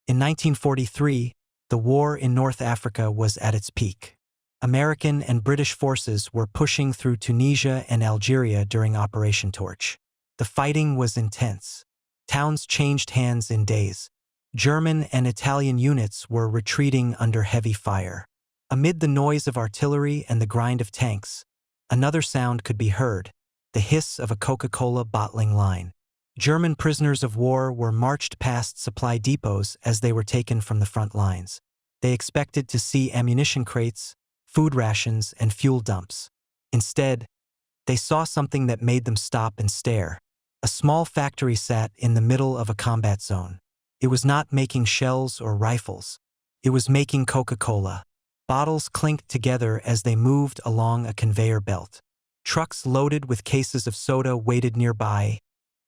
In 1943, the war in North Africa was at its peak. American and British forces were pushing through Tunisia and Algeria during Operation Torch. The fighting was intense. Towns changed hands in days. German and Italian units were retreating under heavy fire. Amid the noise of artillery and the grind of tanks, another sound could be heard, the hiss of a Coca-Cola bottling line. German prisoners of war were marched past supply depots as they were taken from the front lines. They expected to see ammunition crates, food rations, and fuel dumps. Instead, they saw something that made them stop and stare. A small factory sat in the middle of a combat zone. It was not making shells or rifles. It was making Coca-Cola. Bottles clinked together as they moved along a conveyor belt. Trucks loaded with cases of soda waited nearby,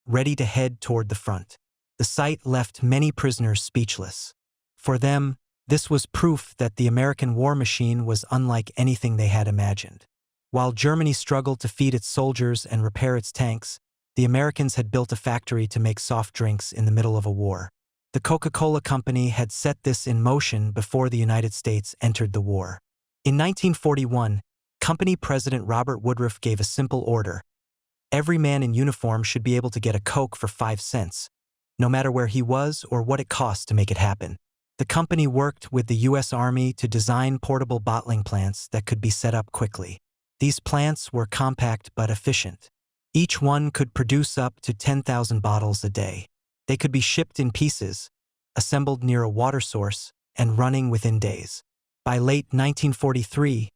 ready to head toward the front. The sight left many prisoners speechless. For them, this was proof that the American war machine was unlike anything they had imagined. While Germany struggled to feed its soldiers and repair its tanks, the Americans had built a factory to make soft drinks in the middle of a war. The Coca-Cola Company had set this in motion before the United States entered the war. In 1941, company president Robert Woodruff gave a simple order. Every man in uniform should be able to get a Coke for 5 cents, no matter where he was or what it cost to make it happen. The company worked with the U.S. Army to design portable bottling plants that could be set up quickly. These plants were compact but efficient. Each one could produce up to 10,000 bottles a day. They could be shipped in pieces, assembled near a water source, and running within days. By late 1943,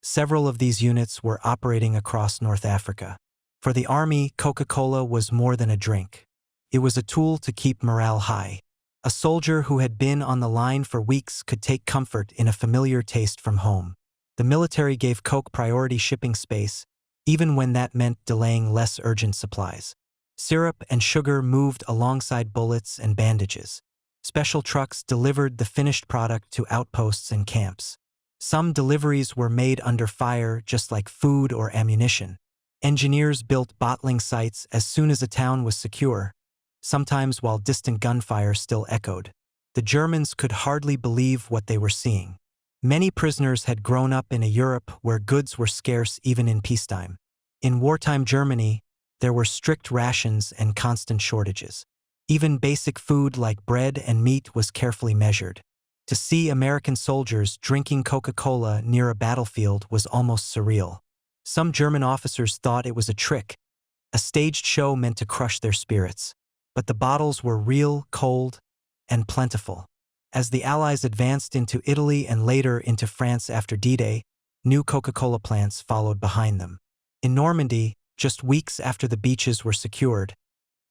several of these units were operating across North Africa. For the Army, Coca-Cola was more than a drink. It was a tool to keep morale high. A soldier who had been on the line for weeks could take comfort in a familiar taste from home. The military gave Coke priority shipping space, even when that meant delaying less urgent supplies. Syrup and sugar moved alongside bullets and bandages. Special trucks delivered the finished product to outposts and camps. Some deliveries were made under fire, just like food or ammunition. Engineers built bottling sites as soon as a town was secure, sometimes while distant gunfire still echoed. The Germans could hardly believe what they were seeing. Many prisoners had grown up in a Europe where goods were scarce even in peacetime. In wartime Germany, there were strict rations and constant shortages. Even basic food like bread and meat was carefully measured. To see American soldiers drinking Coca-Cola near a battlefield was almost surreal. Some German officers thought it was a trick, a staged show meant to crush their spirits. But the bottles were real, cold, and plentiful. As the Allies advanced into Italy and later into France after D-Day, new Coca-Cola plants followed behind them. In Normandy, just weeks after the beaches were secured,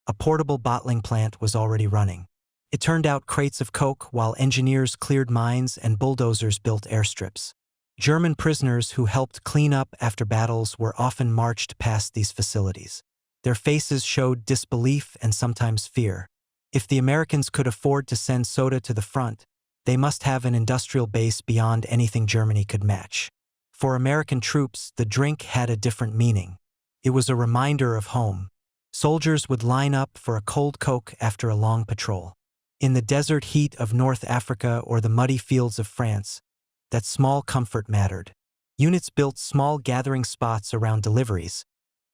a portable bottling plant was already running. It turned out crates of Coke while engineers cleared mines and bulldozers built airstrips. German prisoners who helped clean up after battles were often marched past these facilities. Their faces showed disbelief and sometimes fear. If the Americans could afford to send soda to the front, they must have an industrial base beyond anything Germany could match. For American troops, the drink had a different meaning. It was a reminder of home. Soldiers would line up for a cold Coke after a long patrol. In the desert heat of North Africa or the muddy fields of France, that small comfort mattered. Units built small gathering spots around deliveries,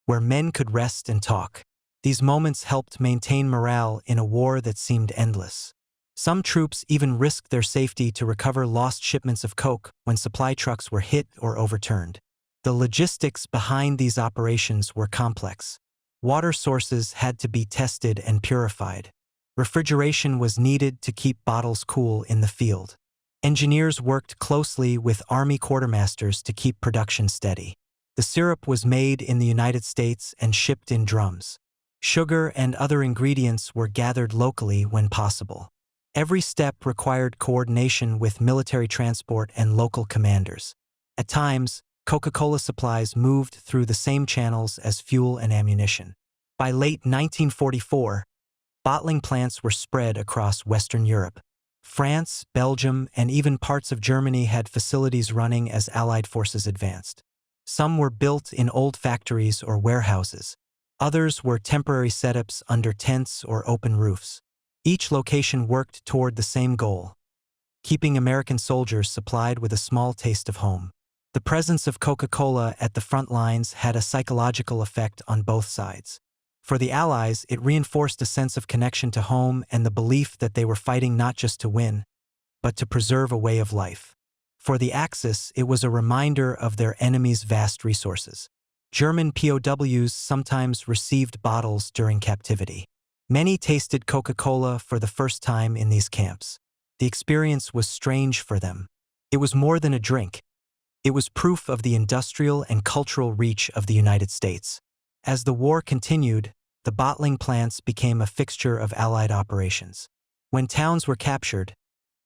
where men could rest and talk. These moments helped maintain morale in a war that seemed endless. Some troops even risked their safety to recover lost shipments of Coke when supply trucks were hit or overturned. The logistics behind these operations were complex. Water sources had to be tested and purified. Refrigeration was needed to keep bottles cool in the field. Engineers worked closely with Army quartermasters to keep production steady. The syrup was made in the United States and shipped in drums. Sugar and other ingredients were gathered locally when possible. Every step required coordination with military transport and local commanders. At times, Coca-Cola supplies moved through the same channels as fuel and ammunition. By late 1944, bottling plants were spread across Western Europe. France, Belgium, and even parts of Germany had facilities running as Allied forces advanced. Some were built in old factories or warehouses. Others were temporary setups under tents or open roofs. Each location worked toward the same goal, keeping American soldiers supplied with a small taste of home. The presence of Coca-Cola at the front lines had a psychological effect on both sides. For the Allies, it reinforced a sense of connection to home and the belief that they were fighting not just to win, but to preserve a way of life. For the Axis, it was a reminder of their enemy's vast resources. German POWs sometimes received bottles during captivity. Many tasted Coca-Cola for the first time in these camps. The experience was strange for them. It was more than a drink. It was proof of the industrial and cultural reach of the United States. As the war continued, the bottling plants became a fixture of Allied operations. When towns were captured,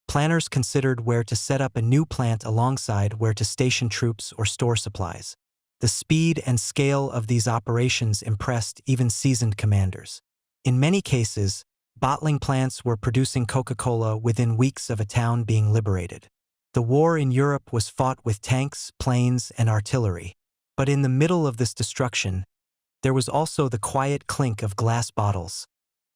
planners considered where to set up a new plant alongside where to station troops or store supplies. The speed and scale of these operations impressed even seasoned commanders. In many cases, bottling plants were producing Coca-Cola within weeks of a town being liberated. The war in Europe was fought with tanks, planes, and artillery. But in the middle of this destruction, there was also the quiet clink of glass bottles,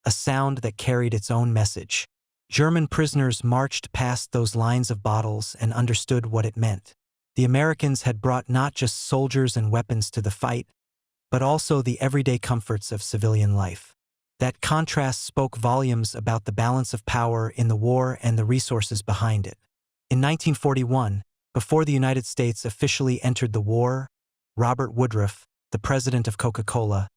a sound that carried its own message. German prisoners marched past those lines of bottles and understood what it meant. The Americans had brought not just soldiers and weapons to the fight, but also the everyday comforts of civilian life. That contrast spoke volumes about the balance of power in the war and the resources behind it. In 1941, before the United States officially entered the war, Robert Woodruff, the president of Coca-Cola,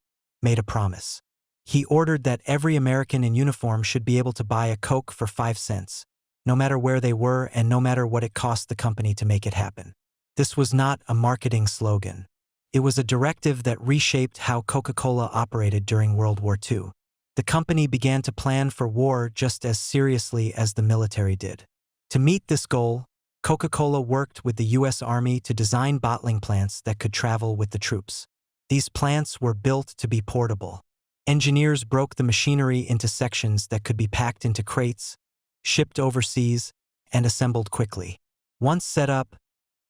made a promise. He ordered that every American in uniform should be able to buy a Coke for 5 cents, no matter where they were and no matter what it cost the company to make it happen. This was not a marketing slogan. It was a directive that reshaped how Coca-Cola operated during World War II. The company began to plan for war just as seriously as the military did. To meet this goal, Coca-Cola worked with the U.S. Army to design bottling plants that could travel with the troops. These plants were built to be portable. Engineers broke the machinery into sections that could be packed into crates, shipped overseas, and assembled quickly. Once set up,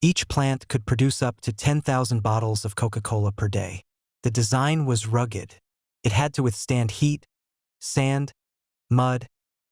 each plant could produce up to 10,000 bottles of Coca-Cola per day. The design was rugged. It had to withstand heat, sand, mud,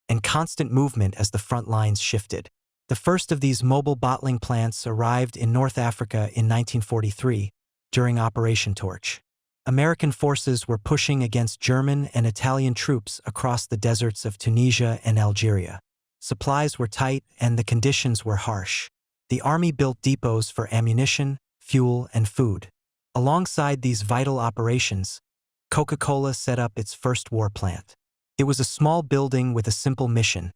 and constant movement as the front lines shifted. The first of these mobile bottling plants arrived in North Africa in 1943 during Operation Torch. American forces were pushing against German and Italian troops across the deserts of Tunisia and Algeria. Supplies were tight and the conditions were harsh. The army built depots for ammunition, fuel, and food. Alongside these vital operations, Coca-Cola set up its first war plant. It was a small building with a simple mission: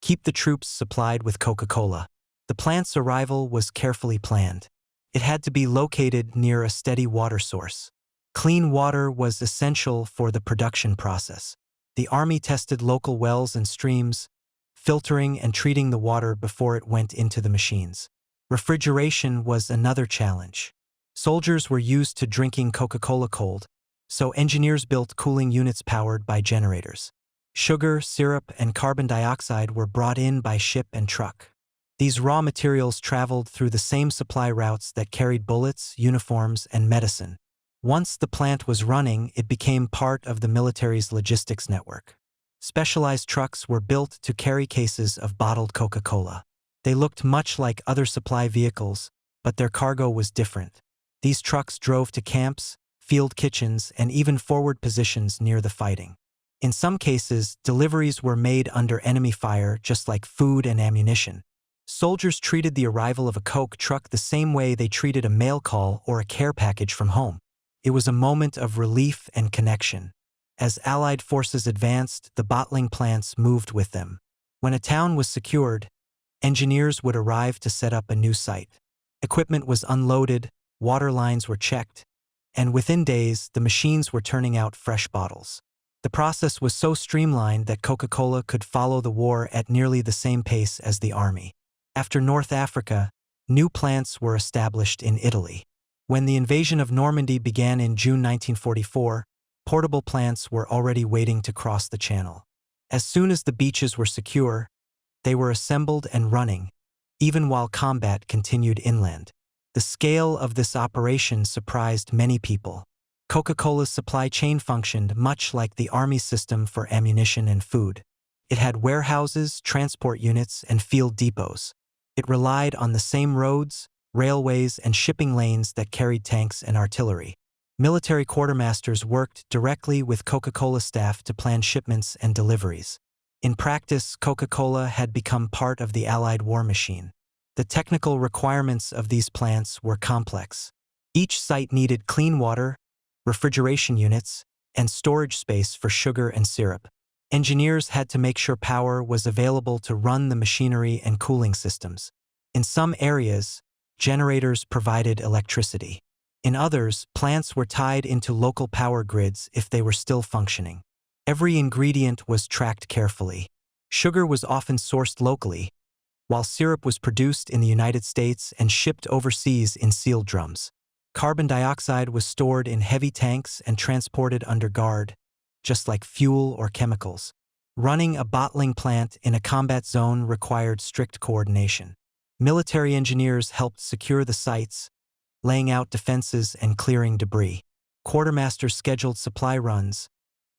keep the troops supplied with Coca-Cola. The plant's arrival was carefully planned. It had to be located near a steady water source. Clean water was essential for the production process. The army tested local wells and streams, filtering and treating the water before it went into the machines. Refrigeration was another challenge. Soldiers were used to drinking Coca-Cola cold, so engineers built cooling units powered by generators. Sugar, syrup, and carbon dioxide were brought in by ship and truck. These raw materials traveled through the same supply routes that carried bullets, uniforms, and medicine. Once the plant was running, it became part of the military's logistics network. Specialized trucks were built to carry cases of bottled Coca-Cola. They looked much like other supply vehicles, but their cargo was different. These trucks drove to camps, field kitchens, and even forward positions near the fighting. In some cases, deliveries were made under enemy fire, just like food and ammunition. Soldiers treated the arrival of a Coke truck the same way they treated a mail call or a care package from home. It was a moment of relief and connection. As Allied forces advanced, the bottling plants moved with them. When a town was secured, engineers would arrive to set up a new site. Equipment was unloaded, water lines were checked, and within days, the machines were turning out fresh bottles. The process was so streamlined that Coca-Cola could follow the war at nearly the same pace as the army. After North Africa, new plants were established in Italy. When the invasion of Normandy began in June 1944, portable plants were already waiting to cross the channel. As soon as the beaches were secure, they were assembled and running, even while combat continued inland. The scale of this operation surprised many people. Coca-Cola's supply chain functioned much like the Army system for ammunition and food. It had warehouses, transport units, and field depots. It relied on the same roads, railways, and shipping lanes that carried tanks and artillery. Military quartermasters worked directly with Coca-Cola staff to plan shipments and deliveries. In practice, Coca-Cola had become part of the Allied war machine. The technical requirements of these plants were complex. Each site needed clean water, refrigeration units, and storage space for sugar and syrup. Engineers had to make sure power was available to run the machinery and cooling systems. In some areas, generators provided electricity. In others, plants were tied into local power grids if they were still functioning. Every ingredient was tracked carefully. Sugar was often sourced locally, while syrup was produced in the United States and shipped overseas in sealed drums. Carbon dioxide was stored in heavy tanks and transported under guard, just like fuel or chemicals. Running a bottling plant in a combat zone required strict coordination. Military engineers helped secure the sites, laying out defenses and clearing debris. Quartermasters scheduled supply runs,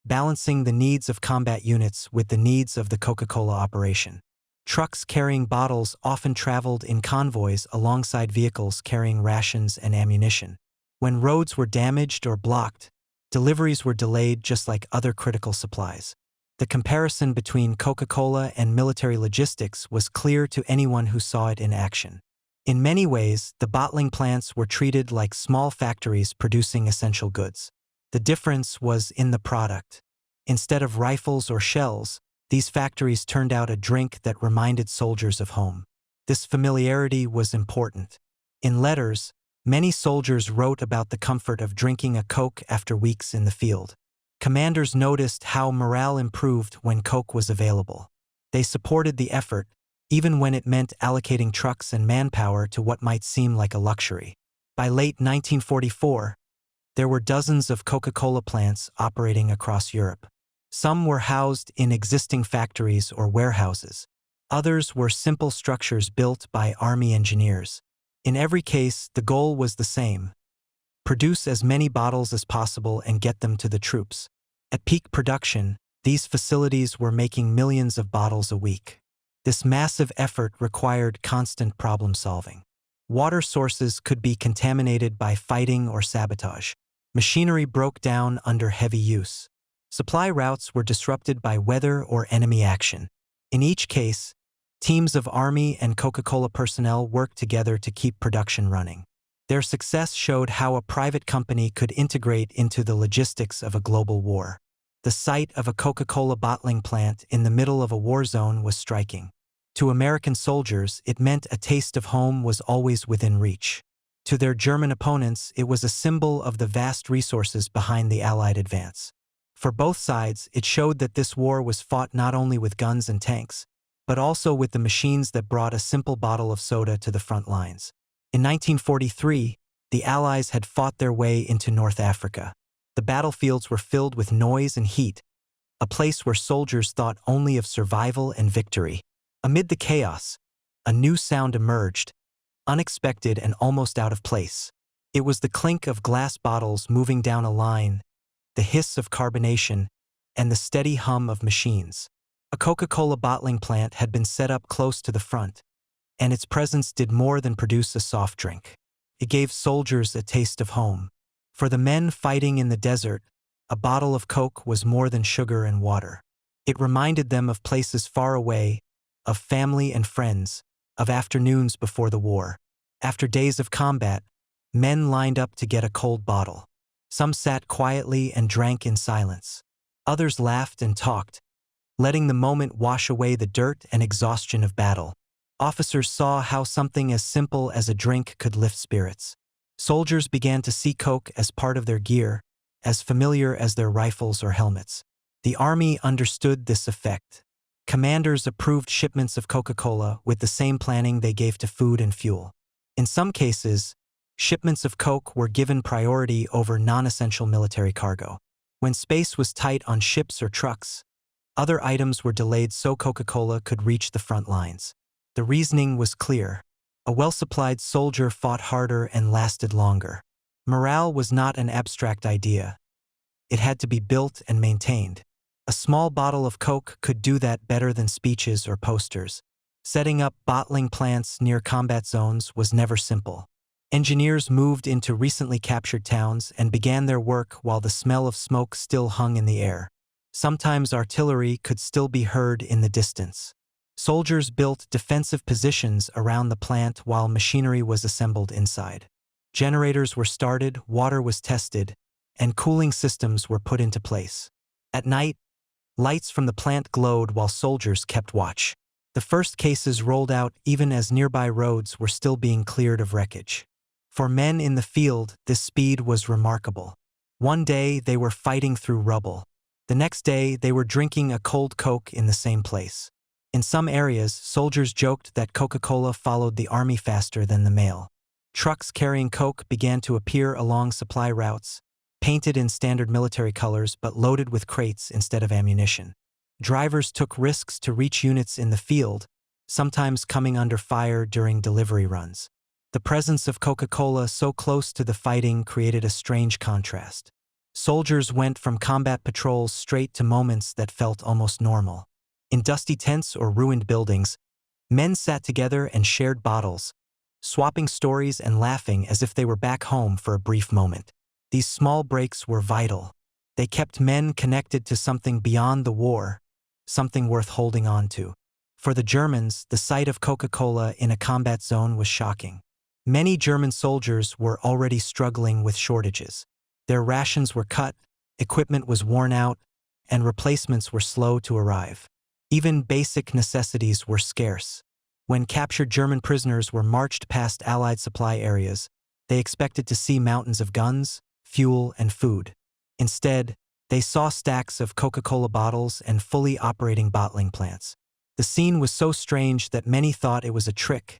balancing the needs of combat units with the needs of the Coca-Cola operation. Trucks carrying bottles often traveled in convoys alongside vehicles carrying rations and ammunition. When roads were damaged or blocked, deliveries were delayed just like other critical supplies. The comparison between Coca-Cola and military logistics was clear to anyone who saw it in action. In many ways, the bottling plants were treated like small factories producing essential goods. The difference was in the product. Instead of rifles or shells, these factories turned out a drink that reminded soldiers of home. This familiarity was important. In letters, many soldiers wrote about the comfort of drinking a Coke after weeks in the field. Commanders noticed how morale improved when Coke was available. They supported the effort, even when it meant allocating trucks and manpower to what might seem like a luxury. By late 1944, there were dozens of Coca-Cola plants operating across Europe. Some were housed in existing factories or warehouses. Others were simple structures built by Army engineers. In every case, the goal was the same: produce as many bottles as possible and get them to the troops. At peak production, these facilities were making millions of bottles a week. This massive effort required constant problem-solving. Water sources could be contaminated by fighting or sabotage. Machinery broke down under heavy use. Supply routes were disrupted by weather or enemy action. In each case, teams of Army and Coca-Cola personnel worked together to keep production running. Their success showed how a private company could integrate into the logistics of a global war. The sight of a Coca-Cola bottling plant in the middle of a war zone was striking. To American soldiers, it meant a taste of home was always within reach. To their German opponents, it was a symbol of the vast resources behind the Allied advance. For both sides, it showed that this war was fought not only with guns and tanks, but also with the machines that brought a simple bottle of soda to the front lines. In 1943, the Allies had fought their way into North Africa. The battlefields were filled with noise and heat, a place where soldiers thought only of survival and victory. Amid the chaos, a new sound emerged, unexpected and almost out of place. It was the clink of glass bottles moving down a line, the hiss of carbonation, and the steady hum of machines. A Coca-Cola bottling plant had been set up close to the front, and its presence did more than produce a soft drink. It gave soldiers a taste of home. For the men fighting in the desert, a bottle of Coke was more than sugar and water. It reminded them of places far away, of family and friends, of afternoons before the war. After days of combat, men lined up to get a cold bottle. Some sat quietly and drank in silence. Others laughed and talked, letting the moment wash away the dirt and exhaustion of battle. Officers saw how something as simple as a drink could lift spirits. Soldiers began to see Coke as part of their gear, as familiar as their rifles or helmets. The Army understood this effect. Commanders approved shipments of Coca-Cola with the same planning they gave to food and fuel. In some cases, shipments of Coke were given priority over non-essential military cargo. When space was tight on ships or trucks, other items were delayed so Coca-Cola could reach the front lines. The reasoning was clear. A well-supplied soldier fought harder and lasted longer. Morale was not an abstract idea. It had to be built and maintained. A small bottle of Coke could do that better than speeches or posters. Setting up bottling plants near combat zones was never simple. Engineers moved into recently captured towns and began their work while the smell of smoke still hung in the air. Sometimes artillery could still be heard in the distance. Soldiers built defensive positions around the plant while machinery was assembled inside. Generators were started, water was tested, and cooling systems were put into place. At night, lights from the plant glowed while soldiers kept watch. The first cases rolled out even as nearby roads were still being cleared of wreckage. For men in the field, this speed was remarkable. One day they were fighting through rubble. The next day they were drinking a cold Coke in the same place. In some areas, soldiers joked that Coca-Cola followed the army faster than the mail. Trucks carrying Coke began to appear along supply routes, painted in standard military colors but loaded with crates instead of ammunition. Drivers took risks to reach units in the field, sometimes coming under fire during delivery runs. The presence of Coca-Cola so close to the fighting created a strange contrast. Soldiers went from combat patrols straight to moments that felt almost normal. In dusty tents or ruined buildings, men sat together and shared bottles, swapping stories and laughing as if they were back home for a brief moment. These small breaks were vital. They kept men connected to something beyond the war, something worth holding on to. For the Germans, the sight of Coca-Cola in a combat zone was shocking. Many German soldiers were already struggling with shortages. Their rations were cut, equipment was worn out, and replacements were slow to arrive. Even basic necessities were scarce. When captured German prisoners were marched past Allied supply areas, they expected to see mountains of guns, fuel, and food. Instead, they saw stacks of Coca-Cola bottles and fully operating bottling plants. The scene was so strange that many thought it was a trick,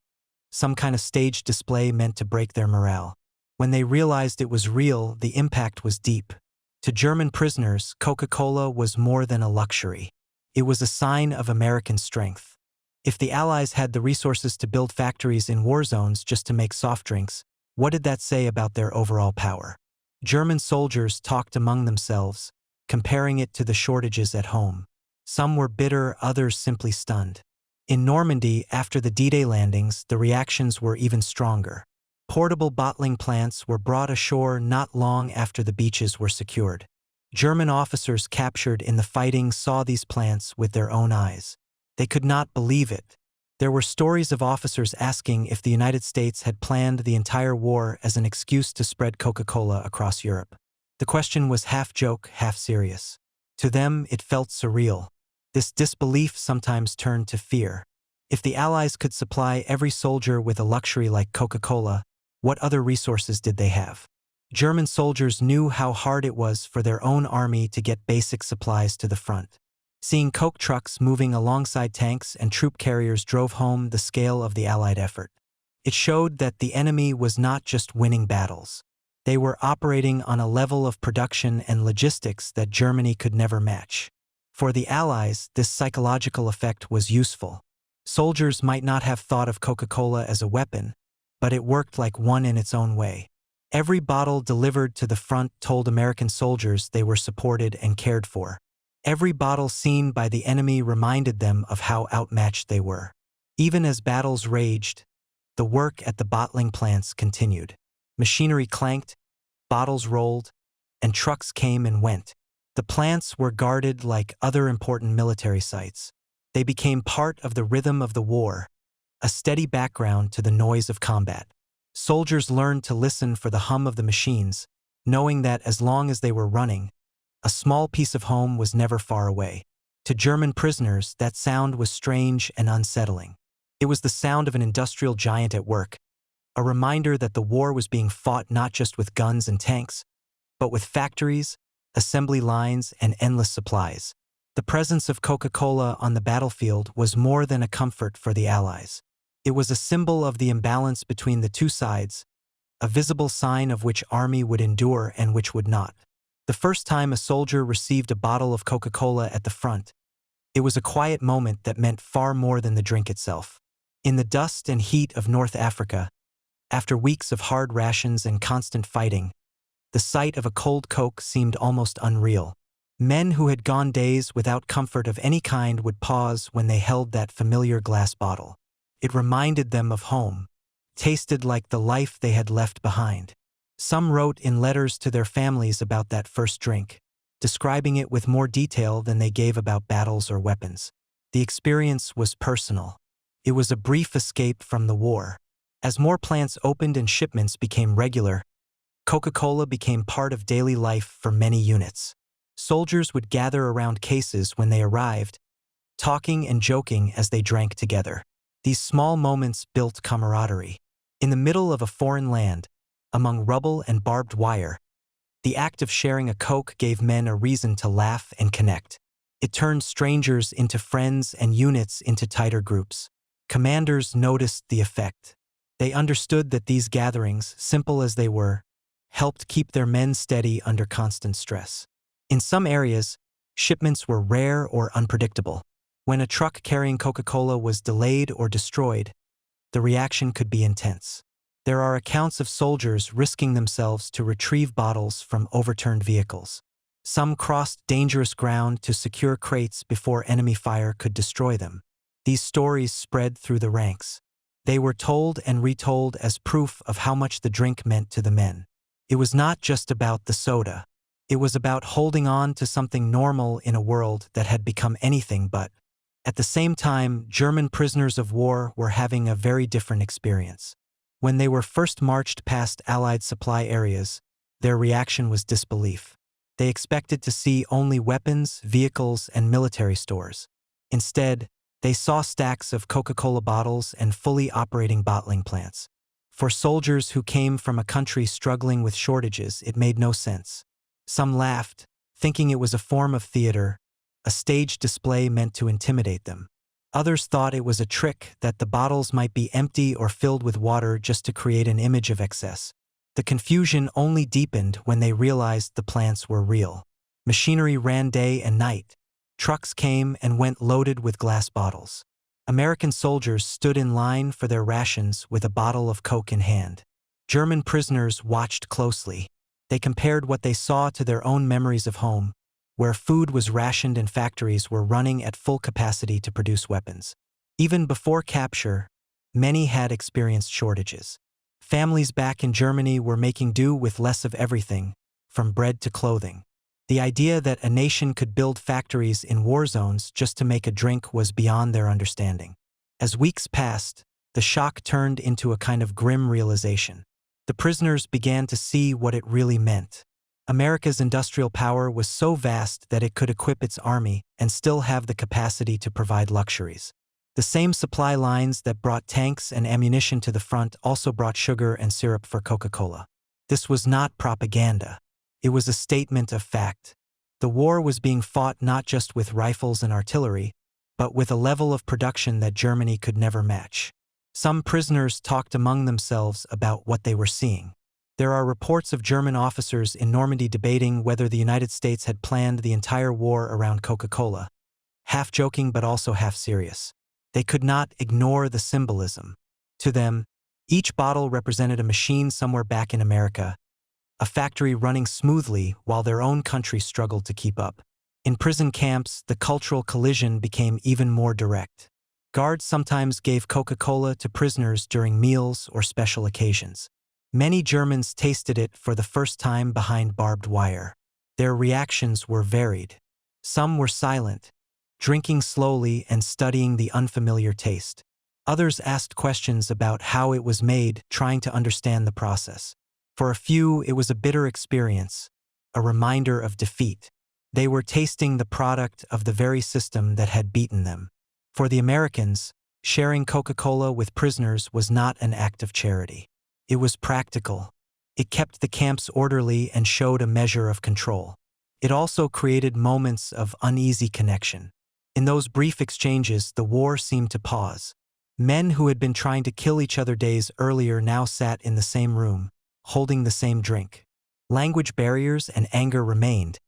some kind of staged display meant to break their morale. When they realized it was real, the impact was deep. To German prisoners, Coca-Cola was more than a luxury. It was a sign of American strength. If the Allies had the resources to build factories in war zones just to make soft drinks, what did that say about their overall power? German soldiers talked among themselves, comparing it to the shortages at home. Some were bitter, others simply stunned. In Normandy, after the D-Day landings, the reactions were even stronger. Portable bottling plants were brought ashore not long after the beaches were secured. German officers captured in the fighting saw these plants with their own eyes. They could not believe it. There were stories of officers asking if the United States had planned the entire war as an excuse to spread Coca-Cola across Europe. The question was half joke, half serious. To them, it felt surreal. This disbelief sometimes turned to fear. If the Allies could supply every soldier with a luxury like Coca-Cola, what other resources did they have? German soldiers knew how hard it was for their own army to get basic supplies to the front. Seeing Coke trucks moving alongside tanks and troop carriers drove home the scale of the Allied effort. It showed that the enemy was not just winning battles. They were operating on a level of production and logistics that Germany could never match. For the Allies, this psychological effect was useful. Soldiers might not have thought of Coca-Cola as a weapon, but it worked like one in its own way. Every bottle delivered to the front told American soldiers they were supported and cared for. Every bottle seen by the enemy reminded them of how outmatched they were. Even as battles raged, the work at the bottling plants continued. Machinery clanked, bottles rolled, and trucks came and went. The plants were guarded like other important military sites. They became part of the rhythm of the war, a steady background to the noise of combat. Soldiers learned to listen for the hum of the machines, knowing that as long as they were running, a small piece of home was never far away. To German prisoners, that sound was strange and unsettling. It was the sound of an industrial giant at work, a reminder that the war was being fought not just with guns and tanks, but with factories, assembly lines, and endless supplies. The presence of Coca-Cola on the battlefield was more than a comfort for the Allies. It was a symbol of the imbalance between the two sides, a visible sign of which army would endure and which would not. The first time a soldier received a bottle of Coca-Cola at the front, it was a quiet moment that meant far more than the drink itself. In the dust and heat of North Africa, after weeks of hard rations and constant fighting, the sight of a cold Coke seemed almost unreal. Men who had gone days without comfort of any kind would pause when they held that familiar glass bottle. It reminded them of home, tasted like the life they had left behind. Some wrote in letters to their families about that first drink, describing it with more detail than they gave about battles or weapons. The experience was personal. It was a brief escape from the war. As more plants opened and shipments became regular, Coca-Cola became part of daily life for many units. Soldiers would gather around cases when they arrived, talking and joking as they drank together. These small moments built camaraderie. In the middle of a foreign land, among rubble and barbed wire, the act of sharing a Coke gave men a reason to laugh and connect. It turned strangers into friends and units into tighter groups. Commanders noticed the effect. They understood that these gatherings, simple as they were, helped keep their men steady under constant stress. In some areas, shipments were rare or unpredictable. When a truck carrying Coca-Cola was delayed or destroyed, the reaction could be intense. There are accounts of soldiers risking themselves to retrieve bottles from overturned vehicles. Some crossed dangerous ground to secure crates before enemy fire could destroy them. These stories spread through the ranks. They were told and retold as proof of how much the drink meant to the men. It was not just about the soda. It was about holding on to something normal in a world that had become anything but. At the same time, German prisoners of war were having a very different experience. When they were first marched past Allied supply areas, their reaction was disbelief. They expected to see only weapons, vehicles, and military stores. Instead, they saw stacks of Coca-Cola bottles and fully operating bottling plants. For soldiers who came from a country struggling with shortages, it made no sense. Some laughed, thinking it was a form of theater, a staged display meant to intimidate them. Others thought it was a trick, that the bottles might be empty or filled with water just to create an image of excess. The confusion only deepened when they realized the plants were real. Machinery ran day and night. Trucks came and went loaded with glass bottles. American soldiers stood in line for their rations with a bottle of Coke in hand. German prisoners watched closely. They compared what they saw to their own memories of home, where food was rationed and factories were running at full capacity to produce weapons. Even before capture, many had experienced shortages. Families back in Germany were making do with less of everything, from bread to clothing. The idea that a nation could build factories in war zones just to make a drink was beyond their understanding. As weeks passed, the shock turned into a kind of grim realization. The prisoners began to see what it really meant. America's industrial power was so vast that it could equip its army and still have the capacity to provide luxuries. The same supply lines that brought tanks and ammunition to the front also brought sugar and syrup for Coca-Cola. This was not propaganda. It was a statement of fact. The war was being fought not just with rifles and artillery, but with a level of production that Germany could never match. Some prisoners talked among themselves about what they were seeing. There are reports of German officers in Normandy debating whether the United States had planned the entire war around Coca-Cola, half joking but also half serious. They could not ignore the symbolism. To them, each bottle represented a machine somewhere back in America, a factory running smoothly while their own country struggled to keep up. In prison camps, the cultural collision became even more direct. Guards sometimes gave Coca-Cola to prisoners during meals or special occasions. Many Germans tasted it for the first time behind barbed wire. Their reactions were varied. Some were silent, drinking slowly and studying the unfamiliar taste. Others asked questions about how it was made, trying to understand the process. For a few, it was a bitter experience, a reminder of defeat. They were tasting the product of the very system that had beaten them. For the Americans, sharing Coca-Cola with prisoners was not an act of charity. It was practical. It kept the camps orderly and showed a measure of control. It also created moments of uneasy connection. In those brief exchanges, the war seemed to pause. Men who had been trying to kill each other days earlier now sat in the same room, holding the same drink. Language barriers and anger remained,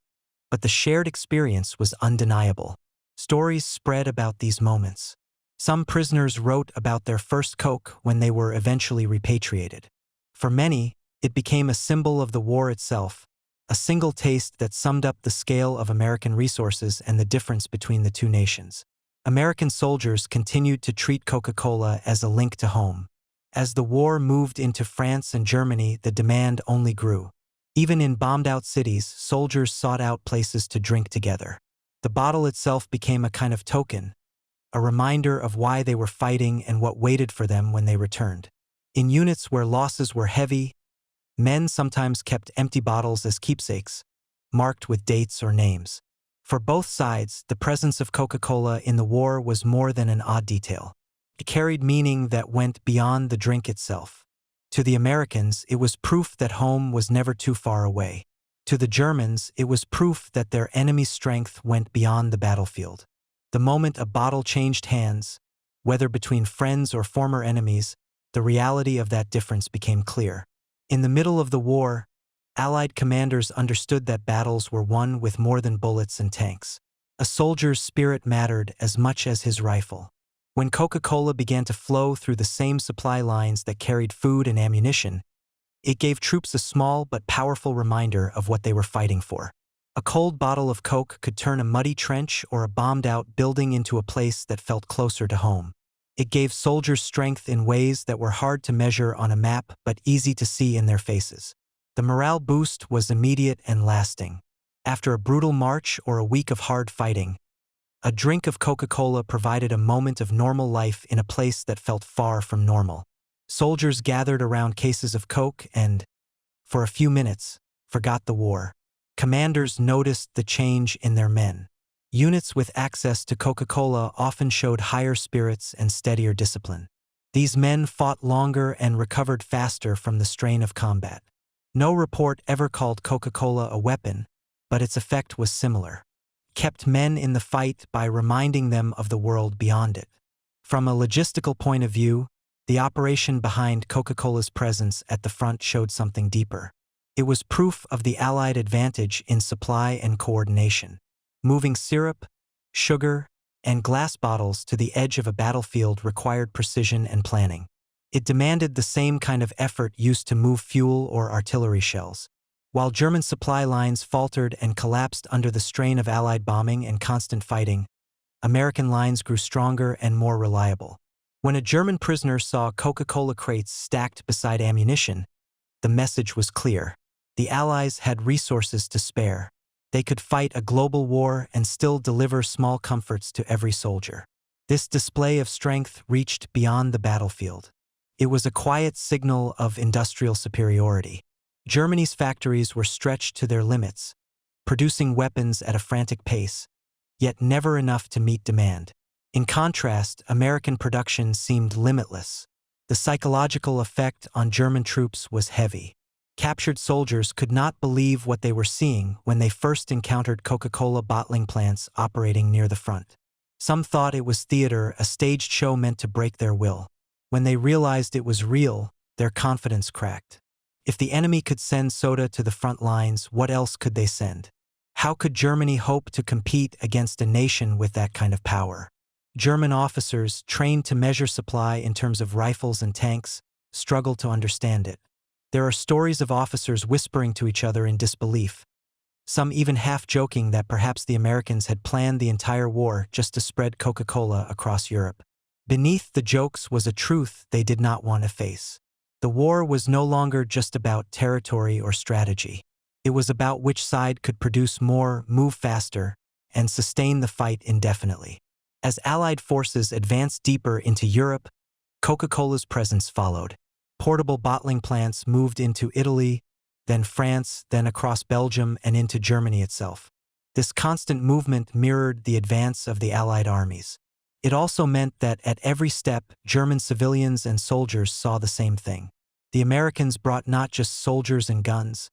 but the shared experience was undeniable. Stories spread about these moments. Some prisoners wrote about their first Coke when they were eventually repatriated. For many, it became a symbol of the war itself, a single taste that summed up the scale of American resources and the difference between the two nations. American soldiers continued to treat Coca-Cola as a link to home. As the war moved into France and Germany, the demand only grew. Even in bombed-out cities, soldiers sought out places to drink together. The bottle itself became a kind of token, a reminder of why they were fighting and what waited for them when they returned. In units where losses were heavy, men sometimes kept empty bottles as keepsakes, marked with dates or names. For both sides, the presence of Coca-Cola in the war was more than an odd detail. It carried meaning that went beyond the drink itself. To the Americans, it was proof that home was never too far away. To the Germans, it was proof that their enemy's strength went beyond the battlefield. The moment a bottle changed hands, whether between friends or former enemies, the reality of that difference became clear. In the middle of the war, Allied commanders understood that battles were won with more than bullets and tanks. A soldier's spirit mattered as much as his rifle. When Coca-Cola began to flow through the same supply lines that carried food and ammunition, it gave troops a small but powerful reminder of what they were fighting for. A cold bottle of Coke could turn a muddy trench or a bombed-out building into a place that felt closer to home. It gave soldiers strength in ways that were hard to measure on a map but easy to see in their faces. The morale boost was immediate and lasting. After a brutal march or a week of hard fighting, a drink of Coca-Cola provided a moment of normal life in a place that felt far from normal. Soldiers gathered around cases of Coke and, for a few minutes, forgot the war. Commanders noticed the change in their men. Units with access to Coca-Cola often showed higher spirits and steadier discipline. These men fought longer and recovered faster from the strain of combat. No report ever called Coca-Cola a weapon, but its effect was similar. It kept men in the fight by reminding them of the world beyond it. From a logistical point of view, the operation behind Coca-Cola's presence at the front showed something deeper. It was proof of the Allied advantage in supply and coordination. Moving syrup, sugar, and glass bottles to the edge of a battlefield required precision and planning. It demanded the same kind of effort used to move fuel or artillery shells. While German supply lines faltered and collapsed under the strain of Allied bombing and constant fighting, American lines grew stronger and more reliable. When a German prisoner saw Coca-Cola crates stacked beside ammunition, the message was clear. The Allies had resources to spare. They could fight a global war and still deliver small comforts to every soldier. This display of strength reached beyond the battlefield. It was a quiet signal of industrial superiority. Germany's factories were stretched to their limits, producing weapons at a frantic pace, yet never enough to meet demand. In contrast, American production seemed limitless. The psychological effect on German troops was heavy. Captured soldiers could not believe what they were seeing when they first encountered Coca-Cola bottling plants operating near the front. Some thought it was theater, a staged show meant to break their will. When they realized it was real, their confidence cracked. If the enemy could send soda to the front lines, what else could they send? How could Germany hope to compete against a nation with that kind of power? German officers, trained to measure supply in terms of rifles and tanks, struggled to understand it. There are stories of officers whispering to each other in disbelief, some even half-joking that perhaps the Americans had planned the entire war just to spread Coca-Cola across Europe. Beneath the jokes was a truth they did not want to face. The war was no longer just about territory or strategy. It was about which side could produce more, move faster, and sustain the fight indefinitely. As Allied forces advanced deeper into Europe, Coca-Cola's presence followed. Portable bottling plants moved into Italy, then France, then across Belgium and into Germany itself. This constant movement mirrored the advance of the Allied armies. It also meant that at every step, German civilians and soldiers saw the same thing. The Americans brought not just soldiers and guns,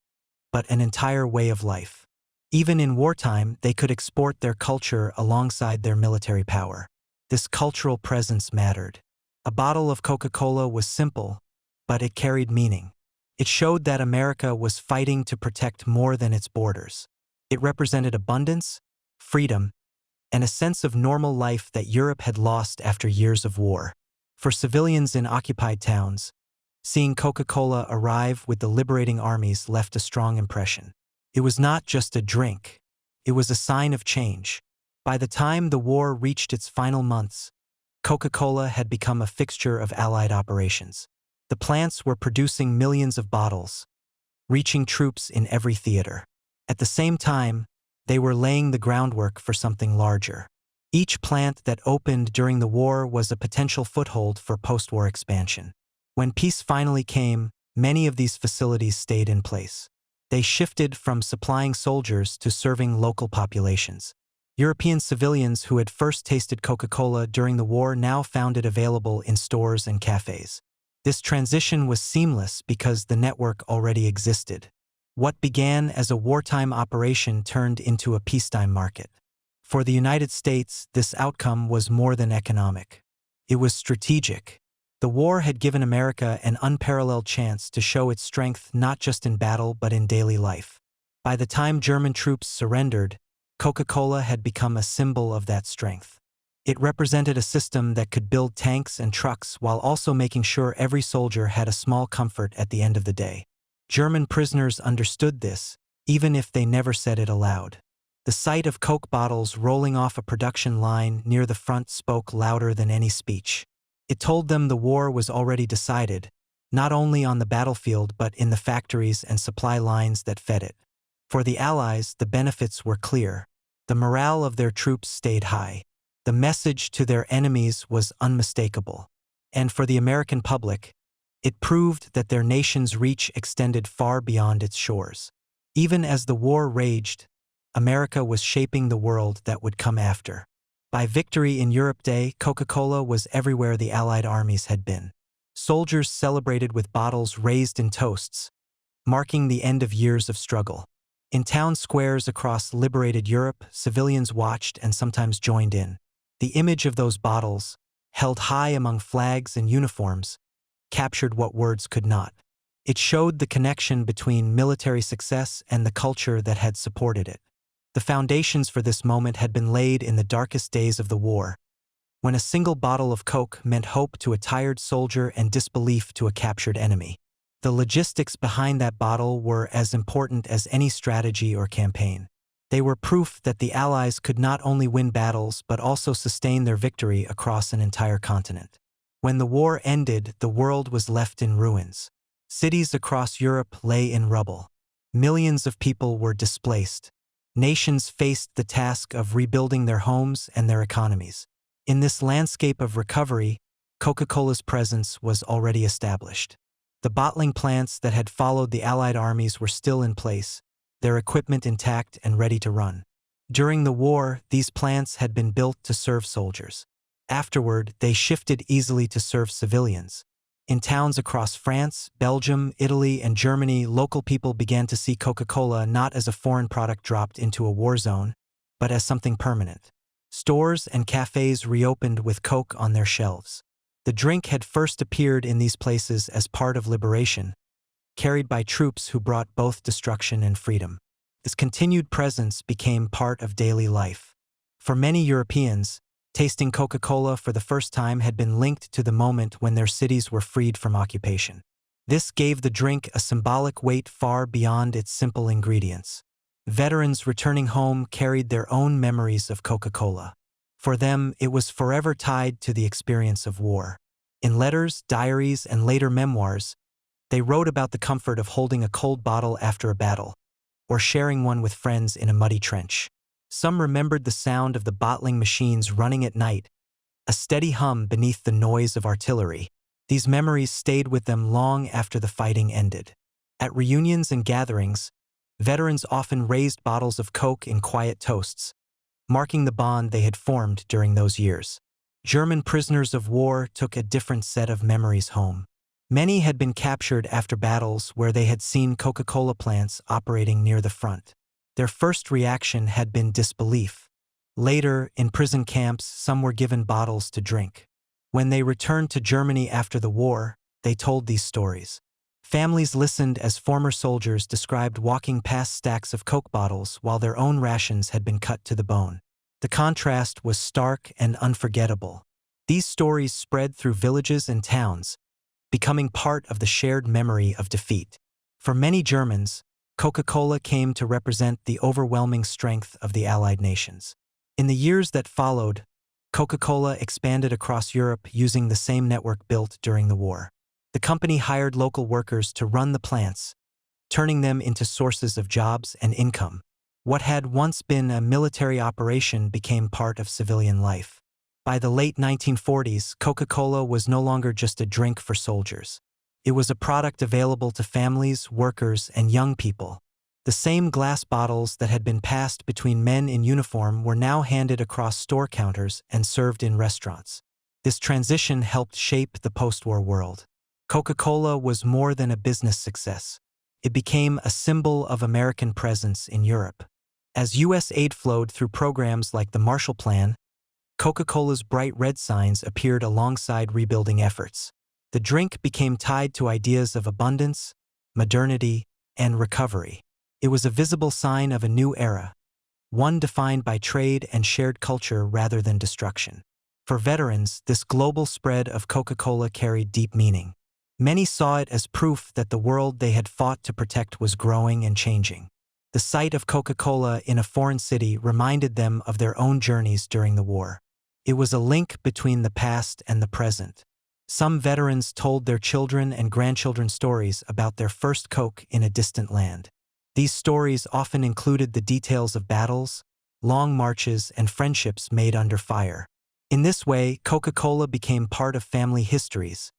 but an entire way of life. Even in wartime, they could export their culture alongside their military power. This cultural presence mattered. A bottle of Coca-Cola was simple, but it carried meaning. It showed that America was fighting to protect more than its borders. It represented abundance, freedom, and a sense of normal life that Europe had lost after years of war. For civilians in occupied towns, seeing Coca-Cola arrive with the liberating armies left a strong impression. It was not just a drink. It was a sign of change. By the time the war reached its final months, Coca-Cola had become a fixture of Allied operations. The plants were producing millions of bottles, reaching troops in every theater. At the same time, they were laying the groundwork for something larger. Each plant that opened during the war was a potential foothold for post-war expansion. When peace finally came, many of these facilities stayed in place. They shifted from supplying soldiers to serving local populations. European civilians who had first tasted Coca-Cola during the war now found it available in stores and cafes. This transition was seamless because the network already existed. What began as a wartime operation turned into a peacetime market. For the United States, this outcome was more than economic. It was strategic. The war had given America an unparalleled chance to show its strength not just in battle but in daily life. By the time German troops surrendered, Coca-Cola had become a symbol of that strength. It represented a system that could build tanks and trucks while also making sure every soldier had a small comfort at the end of the day. German prisoners understood this, even if they never said it aloud. The sight of Coke bottles rolling off a production line near the front spoke louder than any speech. It told them the war was already decided, not only on the battlefield but in the factories and supply lines that fed it. For the Allies, the benefits were clear. The morale of their troops stayed high. The message to their enemies was unmistakable. And for the American public, it proved that their nation's reach extended far beyond its shores. Even as the war raged, America was shaping the world that would come after. By Victory in Europe Day, Coca-Cola was everywhere the Allied armies had been. Soldiers celebrated with bottles raised in toasts, marking the end of years of struggle. In town squares across liberated Europe, civilians watched and sometimes joined in. The image of those bottles, held high among flags and uniforms, captured what words could not. It showed the connection between military success and the culture that had supported it. The foundations for this moment had been laid in the darkest days of the war, when a single bottle of Coke meant hope to a tired soldier and disbelief to a captured enemy. The logistics behind that bottle were as important as any strategy or campaign. They were proof that the Allies could not only win battles but also sustain their victory across an entire continent. When the war ended, the world was left in ruins. Cities across Europe lay in rubble. Millions of people were displaced. Nations faced the task of rebuilding their homes and their economies. In this landscape of recovery, Coca-Cola's presence was already established. The bottling plants that had followed the Allied armies were still in place, their equipment intact and ready to run. During the war, these plants had been built to serve soldiers. Afterward, they shifted easily to serve civilians. In towns across France, Belgium, Italy, and Germany, local people began to see Coca-Cola not as a foreign product dropped into a war zone, but as something permanent. Stores and cafes reopened with Coke on their shelves. The drink had first appeared in these places as part of liberation, carried by troops who brought both destruction and freedom. This continued presence became part of daily life. For many Europeans, tasting Coca-Cola for the first time had been linked to the moment when their cities were freed from occupation. This gave the drink a symbolic weight far beyond its simple ingredients. Veterans returning home carried their own memories of Coca-Cola. For them, it was forever tied to the experience of war. In letters, diaries, and later memoirs, they wrote about the comfort of holding a cold bottle after a battle, or sharing one with friends in a muddy trench. Some remembered the sound of the bottling machines running at night, a steady hum beneath the noise of artillery. These memories stayed with them long after the fighting ended. At reunions and gatherings, veterans often raised bottles of Coke in quiet toasts, marking the bond they had formed during those years. German prisoners of war took a different set of memories home. Many had been captured after battles where they had seen Coca-Cola plants operating near the front. Their first reaction had been disbelief. Later, in prison camps, some were given bottles to drink. When they returned to Germany after the war, they told these stories. Families listened as former soldiers described walking past stacks of Coke bottles while their own rations had been cut to the bone. The contrast was stark and unforgettable. These stories spread through villages and towns, becoming part of the shared memory of defeat. For many Germans, Coca-Cola came to represent the overwhelming strength of the Allied nations. In the years that followed, Coca-Cola expanded across Europe using the same network built during the war. The company hired local workers to run the plants, turning them into sources of jobs and income. What had once been a military operation became part of civilian life. By the late 1940s, Coca-Cola was no longer just a drink for soldiers. It was a product available to families, workers, and young people. The same glass bottles that had been passed between men in uniform were now handed across store counters and served in restaurants. This transition helped shape the post-war world. Coca-Cola was more than a business success. It became a symbol of American presence in Europe. As U.S. aid flowed through programs like the Marshall Plan, Coca-Cola's bright red signs appeared alongside rebuilding efforts. The drink became tied to ideas of abundance, modernity, and recovery. It was a visible sign of a new era, one defined by trade and shared culture rather than destruction. For veterans, this global spread of Coca-Cola carried deep meaning. Many saw it as proof that the world they had fought to protect was growing and changing. The sight of Coca-Cola in a foreign city reminded them of their own journeys during the war. It was a link between the past and the present. Some veterans told their children and grandchildren stories about their first Coke in a distant land. These stories often included the details of battles, long marches, and friendships made under fire. In this way, Coca-Cola became part of family histories,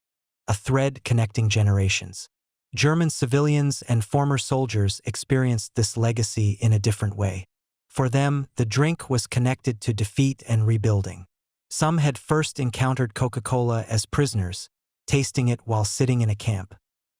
a thread connecting generations. German civilians and former soldiers experienced this legacy in a different way. For them, the drink was connected to defeat and rebuilding. Some had first encountered Coca-Cola as prisoners, tasting it while sitting in a camp.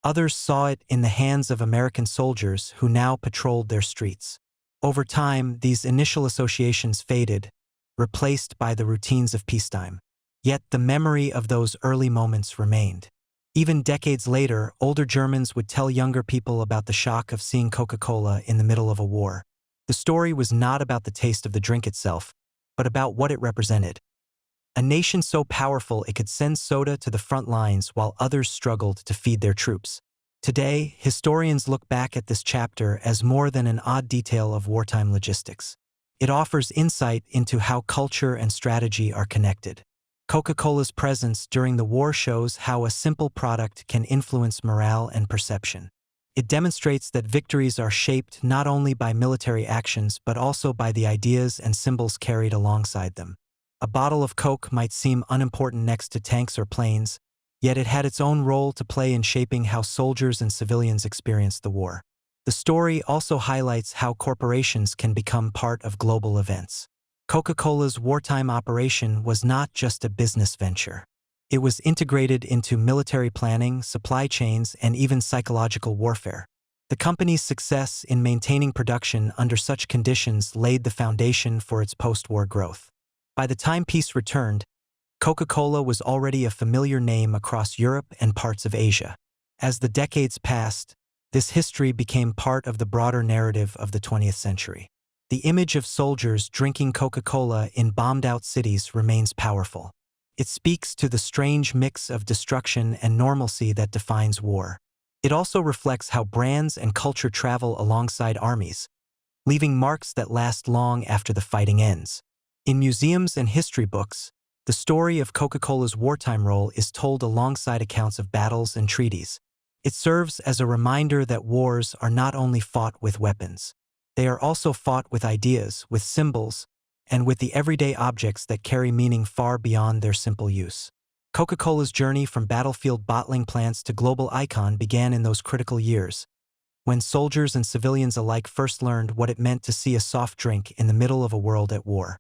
Others saw it in the hands of American soldiers who now patrolled their streets. Over time, these initial associations faded, replaced by the routines of peacetime. Yet the memory of those early moments remained. Even decades later, older Germans would tell younger people about the shock of seeing Coca-Cola in the middle of a war. The story was not about the taste of the drink itself, but about what it represented. A nation so powerful it could send soda to the front lines while others struggled to feed their troops. Today, historians look back at this chapter as more than an odd detail of wartime logistics. It offers insight into how culture and strategy are connected. Coca-Cola's presence during the war shows how a simple product can influence morale and perception. It demonstrates that victories are shaped not only by military actions but also by the ideas and symbols carried alongside them. A bottle of Coke might seem unimportant next to tanks or planes, yet it had its own role to play in shaping how soldiers and civilians experienced the war. The story also highlights how corporations can become part of global events. Coca-Cola's wartime operation was not just a business venture. It was integrated into military planning, supply chains, and even psychological warfare. The company's success in maintaining production under such conditions laid the foundation for its post-war growth. By the time peace returned, Coca-Cola was already a familiar name across Europe and parts of Asia. As the decades passed, this history became part of the broader narrative of the 20th century. The image of soldiers drinking Coca-Cola in bombed-out cities remains powerful. It speaks to the strange mix of destruction and normalcy that defines war. It also reflects how brands and culture travel alongside armies, leaving marks that last long after the fighting ends. In museums and history books, the story of Coca-Cola's wartime role is told alongside accounts of battles and treaties. It serves as a reminder that wars are not only fought with weapons. They are also fought with ideas, with symbols, and with the everyday objects that carry meaning far beyond their simple use. Coca-Cola's journey from battlefield bottling plants to global icon began in those critical years, when soldiers and civilians alike first learned what it meant to see a soft drink in the middle of a world at war.